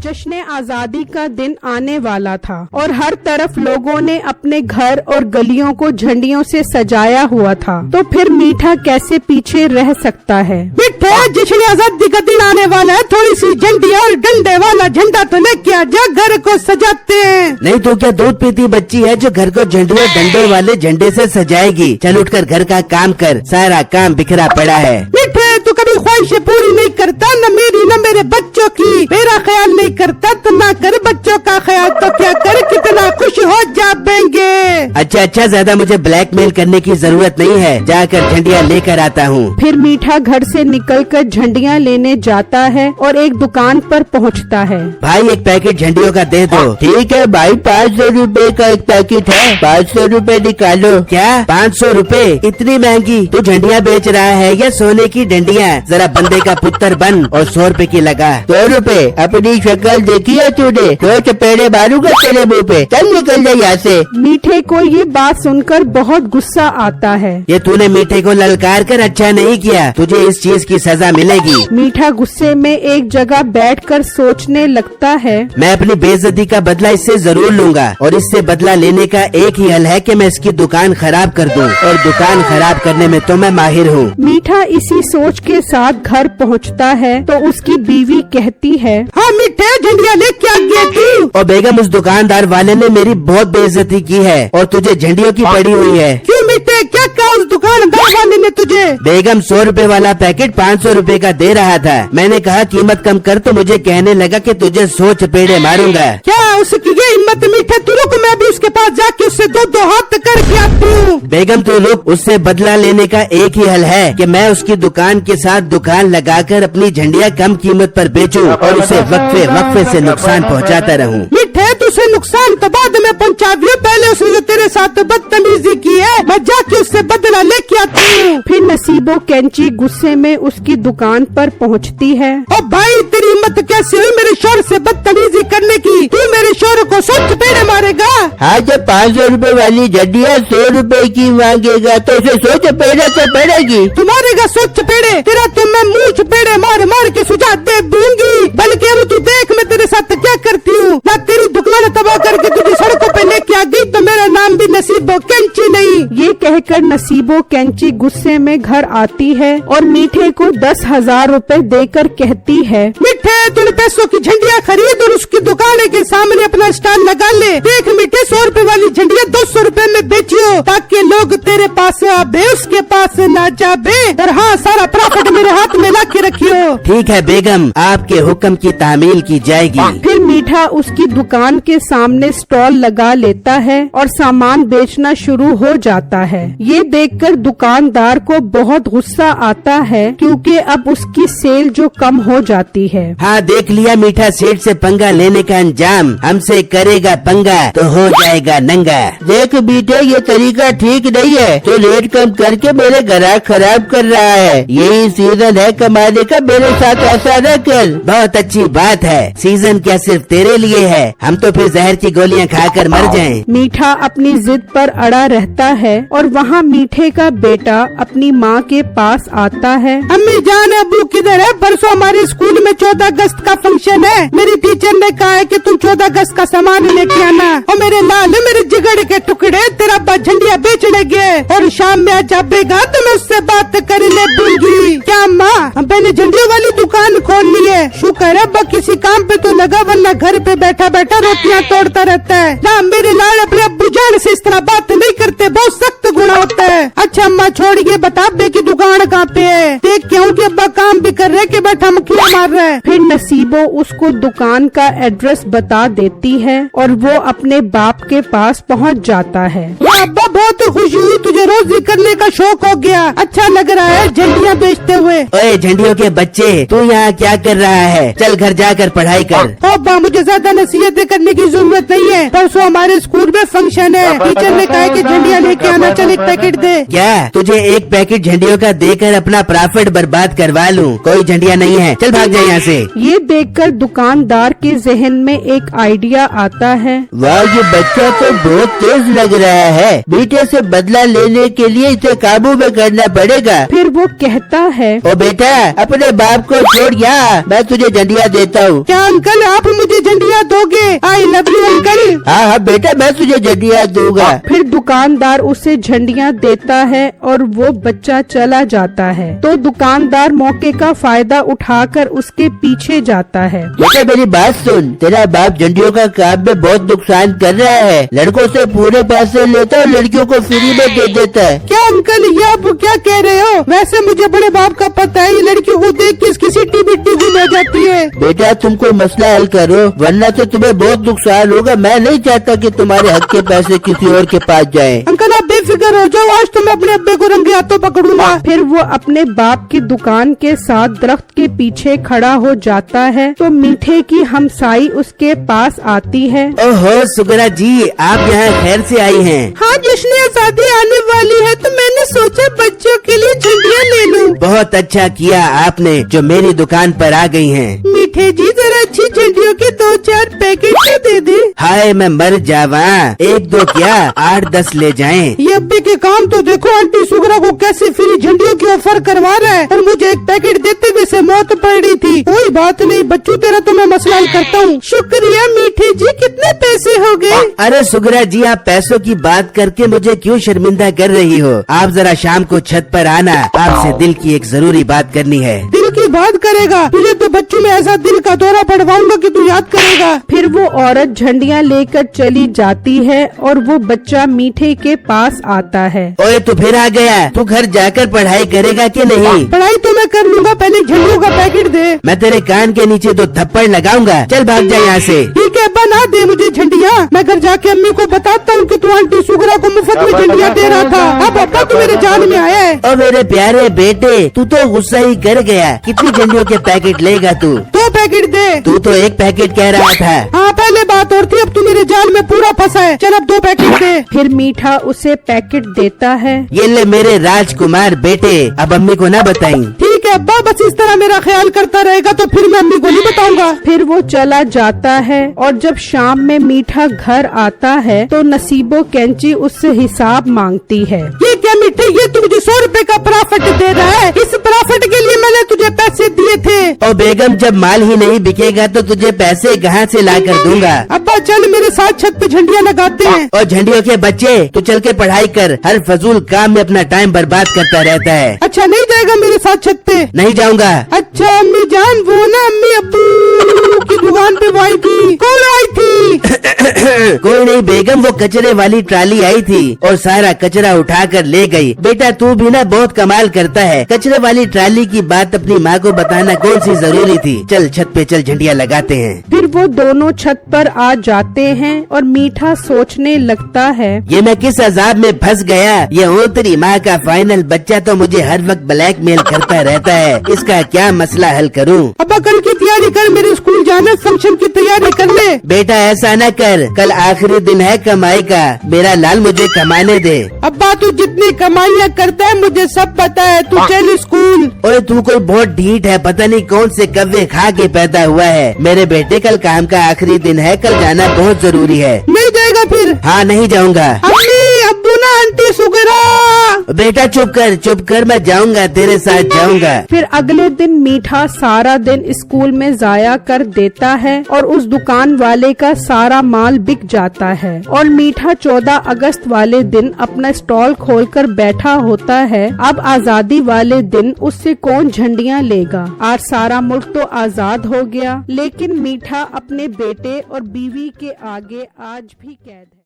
जश्न आजादी का दिन आने वाला था और हर तरफ लोगों ने अपने घर और गलियों को झंडियों से सजाया हुआ था। तो फिर मीठा कैसे पीछे रह सकता है। मिठा, जश्न आजादी का दिन आने वाला है, थोड़ी सी झंडी और डंडे वाला झंडा तो लेके आ जा, घर को सजाते हैं। नहीं तो क्या दूध पीती बच्ची है जो घर को झंडू और डंडे वाले झंडे से सजाएगी। चल उठकर घर का काम कर, सारा काम बिखरा पड़ा है। मिठे, तू कभी ख्वाहिशें पूरी नहीं करता, न मेरी न मेरे बच्चों की। मेरा ख्याल नहीं करता तो ना कर बच्चों का ख्याल, तो क्या कर, कितना खुश हो जाएंगे। अच्छा, ज्यादा मुझे ब्लैकमेल करने की जरूरत नहीं है, जाकर झंडियाँ लेकर आता हूँ। फिर मीठा घर से निकलकर झंडियाँ लेने जाता है और एक दुकान पर पहुँचता है। भाई एक पैकेट झंडियों का दे दो। ठीक है भाई, 500 रुपए का एक पैकेट है, 500 रुपए निकालो। क्या 500 रुपए? इतनी महंगी? तू झंडियाँ बेच रहा है या सोने की डंडियाँ? जरा बंदे का पुत्र बन और 100 रुपए की लगा। 100 रुपए? अपनी शक्ल देखी है तूने? तो चपेड़े मारूंगा तेरे मुँह पे, चल निकल जा यहाँ से। मीठे को ये बात सुनकर बहुत गुस्सा आता है। ये तूने मीठे को ललकार कर अच्छा नहीं किया, तुझे इस चीज की सजा मिलेगी। मीठा गुस्से में एक जगह बैठकर सोचने लगता है, मैं अपनी बेइज्जती का बदला इससे जरूर लूंगा और इससे बदला लेने का एक ही हल है कि मैं इसकी दुकान खराब कर दूं, और दुकान खराब करने में तो मैं माहिर हूँ। मीठा इसी सोच के साथ घर पहुँचता है तो उसकी बीवी कहती है, हाँ मीठे, झंडियाँ लेके आ गया तू। और बेगम, उस दुकानदार वाले ने मेरी बहुत बेइज्जती की है और तुझे झंडियों की पड़ी हुई है। क्यों मीठे, क्या कहा उस दुकानदार वाले ने तुझे? बेगम, 100 रुपए वाला पैकेट 500 रुपए का दे रहा था। मैंने कहा कीमत कम कर, तो मुझे कहने लगा कि तुझे 100 चपेड़े मारूंगा। क्या उसकी ये हिम्मत? मीठे तू रुक, मैं भी उसके पास जाके उससे दो हाथ करके आती हूँ। बेगम तू रुक, उससे बदला लेने का एक ही हल है कि मैं उसकी दुकान के साथ दुकान लगाकर अपनी झंडियाँ कम कीमत पर बेचूं और उसे वक्फे से नुकसान पहुंचाता रहूं। मिठे, तुझे नुकसान तो बाद में पहुंचा दिया, पहले उसने जो तेरे साथ बदतमीजी की है, मैं जाके उससे बदला लेके आती हूँ। फिर नसीबो कैंची गुस्से में उसकी दुकान पर पहुंचती है। ओ भाई, तेरी हिम्मत कैसे हुई मेरे शोर से बदतमीजी करने की? तू मेरे शोर को 100 चपेड़े मारेगा? हाँ, जब 500 रुपए वाली झंडियाँ 100 रुपए की मांगेगा तो उसे 100 चपेड़े तो पड़ेगी। तू मारेगा 100 चपेड़े? तेरा तो मैं मुँह चपेड़े मार मार के सुझा दे दूंगी। बल्कि अब तू देख मैं तेरे साथ क्या करती हूँ। ना तेरी दुकान तबाह करके तुझे सड़कों पे लेके आ गई तो मेरा नाम भी नसीबो कैंची नहीं। ये कहकर नसीबो कैंची गुस्से में घर आती है और मीठे को 10,000 रुपए देकर कहती है, मिठे, तूने पैसों की झंडियाँ खरीद और उसकी दुकान के सामने अपना स्टॉल लगा ले। देख मिठे, 100 रुपए वाली झंडियाँ 200 रुपए में बेचियो ताकि लोग तेरे पास आबे, उसके पास ना जाबे। और हाँ, सारा प्रॉफिट मेरे हाथ में ला के रखियो। ठीक है बेगम, आपके हुक्म की तामील की जाएगी। फिर मीठा उसकी दुकान के सामने स्टॉल लगा लेता है और सामान बेचना शुरू हो जाता है। ये देखकर दुकानदार को बहुत गुस्सा आता है क्योंकि अब उसकी सेल जो कम हो जाती है। हाँ, देख लिया मीठा, सेठ से पंगा लेने का अंजाम, हमसे करेगा पंगा तो हो जाएगा नंगा। देख मीठे, ये तरीका ठीक नहीं है, तो रेट कम करके मेरे ग्राहक खराब कर रहा है। यही सीजन है कमाने का, मेरे साथ ऐसा न कर। बहुत अच्छी बात है, सीजन क्या सिर्फ तेरे लिए है, हम तो फिर जहर की गोलियां खाकर मर जाएं। मीठा अपनी जिद पर अड़ा रहता है और वहाँ मीठे का बेटा अपनी माँ के पास आता है। अम्मी जान, अबू किधर है? परसों हमारे स्कूल में 14 अगस्त का फंक्शन है। मेरी टीचर ने कहा है कि तुम 14 अगस्त का सामान लेके आना। और मेरे लाल, मेरे जिगड़ के टुकड़े, तेरा अब्बा झंडियाँ बेचने गए और शाम में आ जाएगा तो मैं उससे बात कर ले दूंगी। क्या माँ, हम पहले झंडियों वाली दुकान खोल ली है। शुक्र है अब्बा किसी काम पे तो लगा, वरना घर पे बैठा बैठा रोटियां तोड़ता रहता है ना। मेरे लाल अपने अब्बू जान से इस तरह बात नहीं करते, बहुत सख्त गुना होता है। अच्छा अम्मा छोड़िए, बता अब्बे की दुकान कहाँ पे है? देख क्यों कि अब्बा काम भी कर रहे कि बैठा मक्खियाँ मार रहे हैं। फिर नसीबो उसको दुकान का एड्रेस बता देती है और वो अपने बाप के पास पहुंच जाता है। अब्बा बहुत खुशी हुई, तुझे रोजी करने का शौक हो गया, अच्छा लग रहा है झंडियाँ बेचते हुए। ओए झंडियों के बच्चे, तू यहाँ क्या कर रहा है? चल घर जाकर पढ़ाई कर। अब्बा मुझे ज्यादा नसीहतें करने की जरूरत नहीं है, परसों हमारे स्कूल में फंक्शन है, टीचर ने कहा कि झंडियाँ लेके आना, चल एक पैकेट दे। क्या तुझे एक पैकेट झंडियों का देकर अपना प्रॉफिट बर्बाद करवा लूं? कोई झंडियाँ नहीं है, चल भाग जा यहाँ से। ये देखकर दुकानदार के जहन में एक आइडिया आता है। वाह, ये बच्चा तो बहुत तेज लग रहा है। बेटे से बदला लेने के लिए इसे काबू में करना पड़ेगा। फिर वो कहता है, ओ बेटा, अपने बाप को छोड़ यहाँ, मैं तुझे झंडिया देता हूँ। क्या अंकल आप मुझे झंडिया दोगे? I love you uncle. हाँ हाँ बेटा, मैं तुझे झंडिया दूंगा। फिर दुकानदार उसे झंडियाँ देता है और वो बच्चा चला जाता है। तो दुकानदार मौके का फायदा उठाकर उसके पीछे जाता है। बेटा मेरी बात सुन, तेरा बाप झंडियों का काम में बहुत नुकसान कर रहा है। लड़कों से पूरे पैसे लेता है और लड़कियों को फ्री में दे देता है। क्या अंकल ये आप क्या कह रहे हो? वैसे मुझे बड़े बाप का पता है, ये लड़कियों को देख के इसकी सीटी बिट्टी गुम हो जाती है। बेटा तुम कोई मसला हल करो, वरना तो तुम्हें बहुत नुकसान होगा। मैं नहीं चाहता कि तुम्हारे हक के पैसे किसी और के पास जाएं। अंकल आप बेफिक्र हो जाओ, आज तो मैं अपने अब्बे को रंगे हाथों पकड़ूंगा। फिर वो अपने बाप की दुकान के साथ दरख्त के पीछे खड़ा हो जाता है। तो मीठे की हमसाई उसके पास आती है। ओहो सुगरा जी, आप यहाँ खैर से आई हैं। हाँ, जश्न आजादी आने वाली है तो मैंने सोचा बच्चों के लिए झंडियाँ ले लूं। बहुत अच्छा किया आपने जो मेरी दुकान पर आ गई हैं। मीठे जी जरा अच्छी झंडियों के 2-4 पैकेट तो दे दे। हाय मैं मर जावा, 1-2 क्या 8-10 ले जाएं। ये अब्बे के काम तो देखो, आंटी सुगरा को कैसे फ्री झंडियों की ऑफर करवा रहा है और मुझे एक पैकेट देते हुए से मौत पड़ रही थी। कोई बात नहीं बच्चू, तेरा तो मैं मसला हल करता हूँ। शुक्रिया मीठे जी, कितने पैसे हो गए? अरे सुगरा जी, आप पैसों की बात करके मुझे क्यों शर्मिंदा कर रही हो? आप जरा शाम को छत पर आना, आपसे दिल की एक जरूरी बात करनी है। दिल की बात करेगा? तुझे तो बच्चों में ऐसा दिल का दौरा पड़वाऊंगा कि तू याद करेगा। फिर वो औरत झंडियाँ लेकर चली जाती है और वो बच्चा मीठे के पास आता है। ओए तू फिर आ गया, तू घर जाकर पढ़ाई करेगा कि नहीं? पढ़ाई तो मैं कर लूंगा, पहले झंडियों का पैकेट दे। मैं तेरे कान के नीचे 2 थप्पड़ लगाऊंगा। चल भाग जा यहाँ से। ठीक है अब्बा, ना दे मुझे झंडियाँ। मैं घर जाके अम्मी को बताता हूँ कि तू आंटी सुगरा को मुफ्त में झंडियाँ दे रहा था। अब अब्बा तू मेरे जान में आया है। ओ मेरे प्यारे बेटे, तू तो गुस्सा ही कर गया। कितनी झंडियों के पैकेट लेगा तू? 2 पैकेट दे। तू तो 1 पैकेट कह रहा था। हाँ पहले बात और थी, अब तू मेरे जाल में पूरा फंसा है। चल अब 2 पैकेट दे। फिर मीठा उसे पैकेट देता है। ये ले मेरे राजकुमार बेटे, अब अम्मी को ना बताई। ठीक है अब्बा, बस इस तरह मेरा ख्याल करता रहेगा तो फिर मैं अम्मी को नहीं बताऊंगा। फिर वो चला जाता है और जब शाम में मीठा घर आता है तो नसीबो कैंची उससे हिसाब मांगती है। ये क्या मीठे, ये तू मुझे 100 रुपए का प्रॉफिट दे रहा है? इस प्रॉफिट के लिए मैंने तुझे पैसे दिए थे। ओ बेगम, जब माल ही नहीं बिकेगा तो तुझे पैसे कहाँ से ला कर दूंगा? अब्बा चल मेरे साथ छत पे झंडियाँ लगाते हैं। और झंडियों के बच्चे, तू चल के पढ़ाई कर। हर फजूल काम में अपना टाइम बर्बाद करता रहता है। अच्छा नहीं जाएगा मेरे साथ छत पे? नहीं जाऊंगा। अच्छा अम्मी जान, वो ना अम्मी अब्बू की दुकान पे वो आई थी। कौन आई थी? कोई नहीं बेगम, वो कचरे वाली ट्राली आई थी और सारा कचरा उठा कर ले गई। बेटा तू भी ना बहुत कमाल करता है। कचरे वाली ट्राली की बात अपनी माँ को बताना कौन सी जरूरी थी? चल छत पे चल, झंडियाँ लगाते हैं। फिर वो दोनों छत पर आ जाते हैं और मीठा सोचने लगता है, ये मैं किस अजाब में फंस गया। ये ओतरी माँ का फाइनल बच्चा तो मुझे हर वक्त ब्लैकमेल करता रहता है। इसका क्या मसला हल करूँ? अब्बा कल की तैयारी कर, मेरे स्कूल जाने, फंक्शन की तैयारी कर ले। बेटा ऐसा न कर, कल आखिरी दिन है कमाई का। मेरा लाल मुझे कमाने दे। अब्बा तू जितनी कमाइयाँ करता है मुझे सब पता है, तू चल स्कूल। ओए तू कोई बहुत ढीठ है, पता नहीं कौन से कव्वे खा के पैदा हुआ है। मेरे बेटे कल काम का आखिरी दिन है, कल जाना बहुत जरूरी है। नहीं जाएगा फिर? हाँ नहीं जाऊंगा। अम्मी अब्बू ना आंटी सुगरा। बेटा चुप कर, मैं जाऊंगा, तेरे साथ जाऊंगा। फिर अगले दिन मीठा सारा दिन स्कूल में जाया कर देता है और उस दुकान वाले का सारा माल बिक जाता है और मीठा 14 अगस्त वाले दिन अपना स्टॉल खोलकर बैठा होता है। अब आजादी वाले दिन उससे कौन झंडियाँ लेगा? आज सारा मुल्क तो आजाद हो गया, लेकिन मीठा अपने बेटे और बीवी के आगे आज भी कैद है।